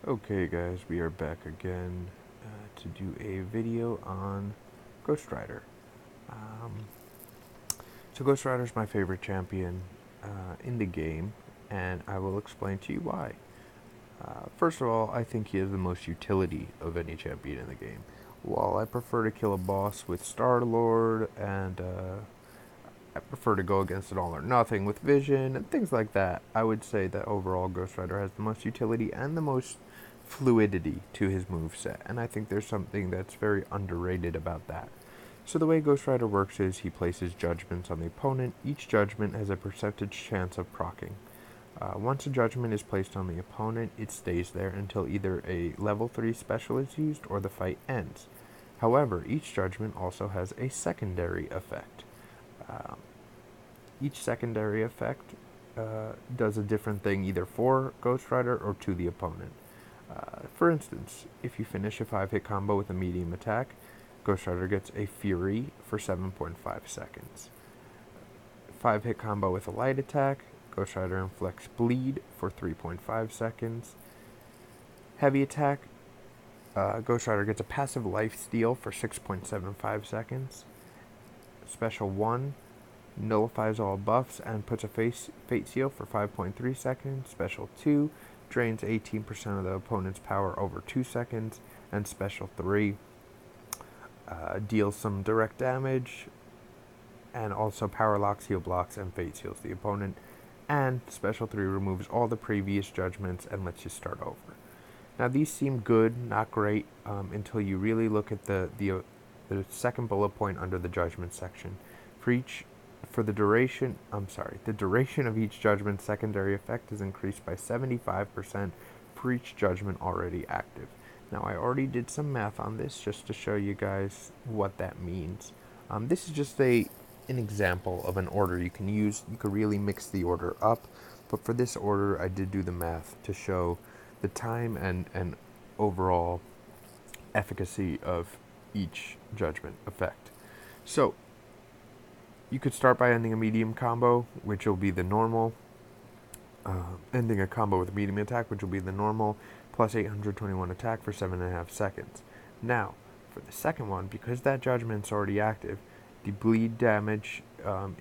Okay guys, we are back again to do a video on Ghost Rider. Um, so Ghost Rider is my favorite champion in the game, and I will explain to you why. First of all, I think he has the most utility of any champion in the game. While I prefer to kill a boss with Star-Lord, and I prefer to go against it all or nothing with Vision, and things like that, I would say that overall Ghost Rider has the most utility and the most fluidity to his moveset, and I think there's something that's very underrated about that. So the way Ghost Rider works is he places judgments on the opponent. Each judgment has a percentage chance of proccing. Once a judgment is placed on the opponent, it stays there until either a level 3 special is used or the fight ends. However, each judgment also has a secondary effect. Um, each secondary effect does a different thing either for Ghost Rider or to the opponent. For instance, if you finish a 5-hit combo with a medium attack, Ghost Rider gets a Fury for 7.5 seconds. 5-hit combo with a light attack, Ghost Rider inflicts Bleed for 3.5 seconds. Heavy attack, Ghost Rider gets a passive life steal for 6.75 seconds. Special 1 nullifies all buffs and puts a fate seal for 5.3 seconds. Special 2 drains 18% of the opponent's power over 2 seconds. And Special 3 deals some direct damage and also power locks, heal blocks, and fate seals the opponent. And Special 3 removes all the previous judgments and lets you start over. Now these seem good, not great, until you really look at the second bullet point under the judgment section. The duration of each judgment's secondary effect is increased by 75% for each judgment already active. Now I already did some math on this just to show you guys what that means. This is just an example of an order you can use. You could really mix the order up, but for this order I did do the math to show the time and overall efficacy of each judgment effect. So you could start by ending a medium combo, which will be the normal. Ending a combo with a medium attack, which will be the normal, plus 821 attack for 7.5 seconds. Now, for the second one, because that judgment's already active, the bleed damage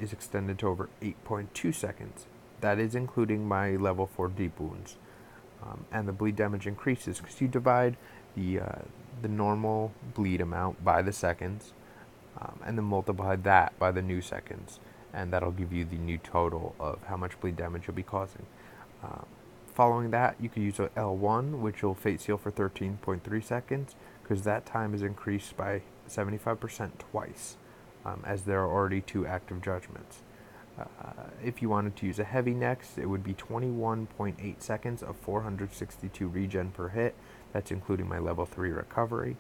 is extended to over 8.2 seconds. That is including my level 4 deep wounds. And the bleed damage increases because you divide the normal bleed amount by the seconds, and then multiply that by the new seconds, and that'll give you the new total of how much bleed damage you'll be causing. Um, Following that, you could use a L1, which will fate seal for 13.3 seconds, because that time is increased by 75% twice, as there are already 2 active judgments. If you wanted to use a heavy next, it would be 21.8 seconds of 462 regen per hit. That's including my level 3 recovery.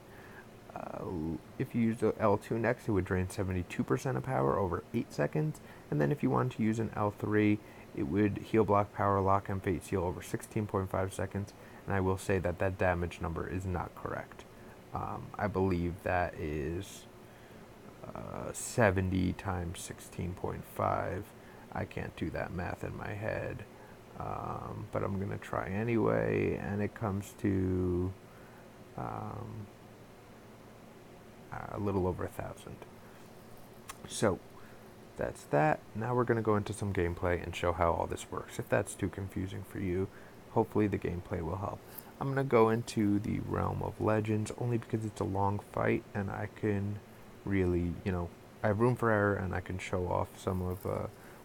If you use the L2 next, it would drain 72% of power over 8 seconds. And then if you wanted to use an L3, it would heal block, power lock, and fate seal over 16.5 seconds. And I will say that that damage number is not correct. I believe that is 70 times 16.5. I can't do that math in my head, but I'm going to try anyway, and it comes to a little over 1,000. So that's that. Now we're going to go into some gameplay and show how all this works. If that's too confusing for you, hopefully the gameplay will help. I'm going to go into the realm of legends only because it's a long fight and I can really, I have room for error and I can show off some of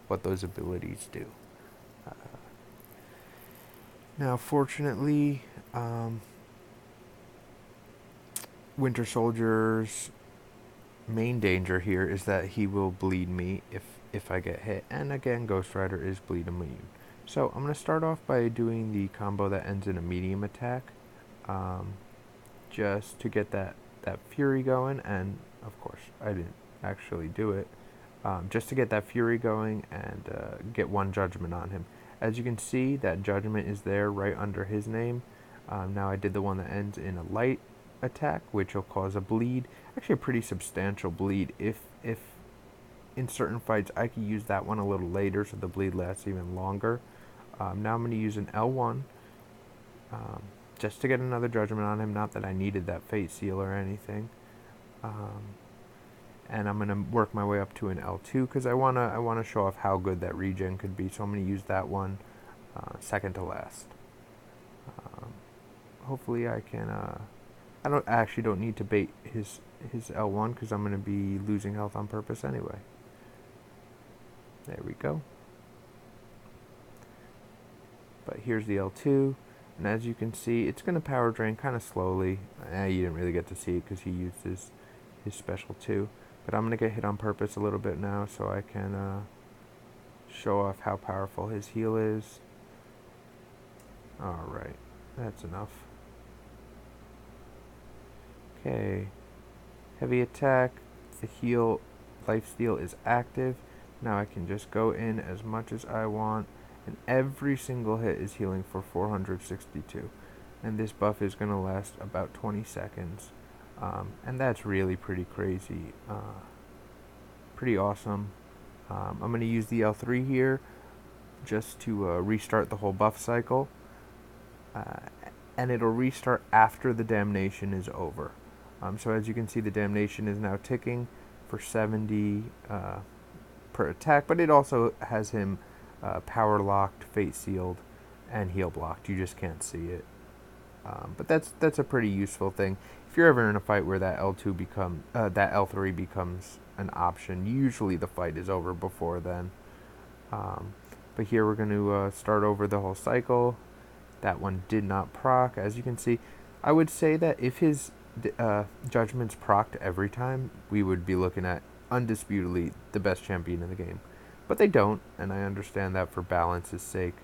what those abilities do. Now, fortunately, Winter Soldier's main danger here is that he will bleed me if I get hit. And again, Ghost Rider is bleed immune. So I'm going to start off by doing the combo that ends in a medium attack, just to get that Fury going. And of course, I didn't actually do it, just to get that Fury going and get one judgment on him. As you can see, that judgment is there right under his name. Now I did the one that ends in a light attack, which will cause a bleed, actually a pretty substantial bleed. If in certain fights I could use that one a little later so the bleed lasts even longer. Now I'm going to use an L1, just to get another judgment on him. Not that I needed that fate seal or anything. And I'm gonna work my way up to an L2 because I wanna show off how good that regen could be. So I'm gonna use that one second to last. Hopefully I can. I actually don't need to bait his L1 because I'm gonna be losing health on purpose anyway. There we go. But here's the L2, and as you can see, it's gonna power drain kind of slowly. You didn't really get to see it because he used his special 2. But I'm going to get hit on purpose a little bit now so I can show off how powerful his heal is. Alright, that's enough. Okay, heavy attack, the heal lifesteal is active. Now I can just go in as much as I want, and every single hit is healing for 462. And this buff is going to last about 20 seconds. And that's really pretty crazy, pretty awesome. I'm going to use the L3 here just to restart the whole buff cycle, and it'll restart after the damnation is over. So as you can see, the damnation is now ticking for 70 per attack, but it also has him power locked, fate sealed, and heal blocked. You just can't see it. But that's a pretty useful thing. If you're ever in a fight where that that L3 becomes an option, usually the fight is over before then. But here we're going to start over the whole cycle. That one did not proc, as you can see. I would say that if his judgments procced every time, we would be looking at undisputedly the best champion in the game. But they don't, and I understand that for balance's sake.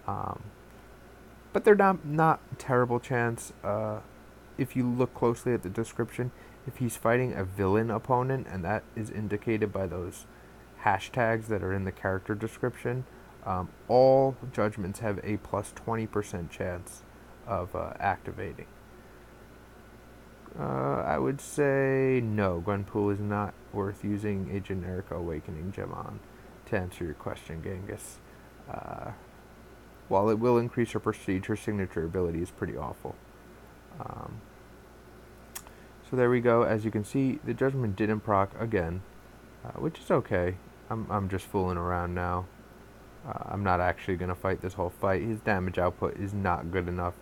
But they're not terrible chance. If you look closely at the description, if he's fighting a villain opponent, and that is indicated by those hashtags that are in the character description, all judgments have a plus 20% chance of activating. I would say no, Gwenpool is not worth using a generic Awakening gem on, to answer your question, Genghis. While it will increase her prestige, her signature ability is pretty awful. So there we go. As you can see, the judgment didn't proc again, which is okay. I'm just fooling around now. I'm not actually going to fight this whole fight. His damage output is not good enough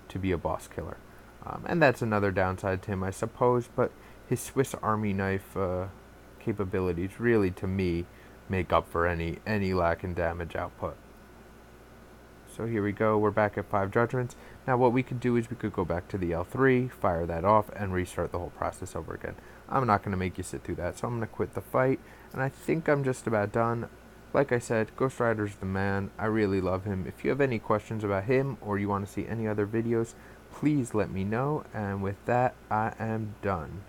to be a boss killer. And that's another downside to him, I suppose, but his Swiss Army knife capabilities really, to me, make up for any lack in damage output. So here we go, we're back at 5 judgments. Now what we could do is we could go back to the L3, fire that off, and restart the whole process over again. I'm not going to make you sit through that, so I'm going to quit the fight, and I think I'm just about done. Like I said, Ghost Rider's the man. I really love him. If you have any questions about him, or you want to see any other videos, please let me know, and with that, I am done.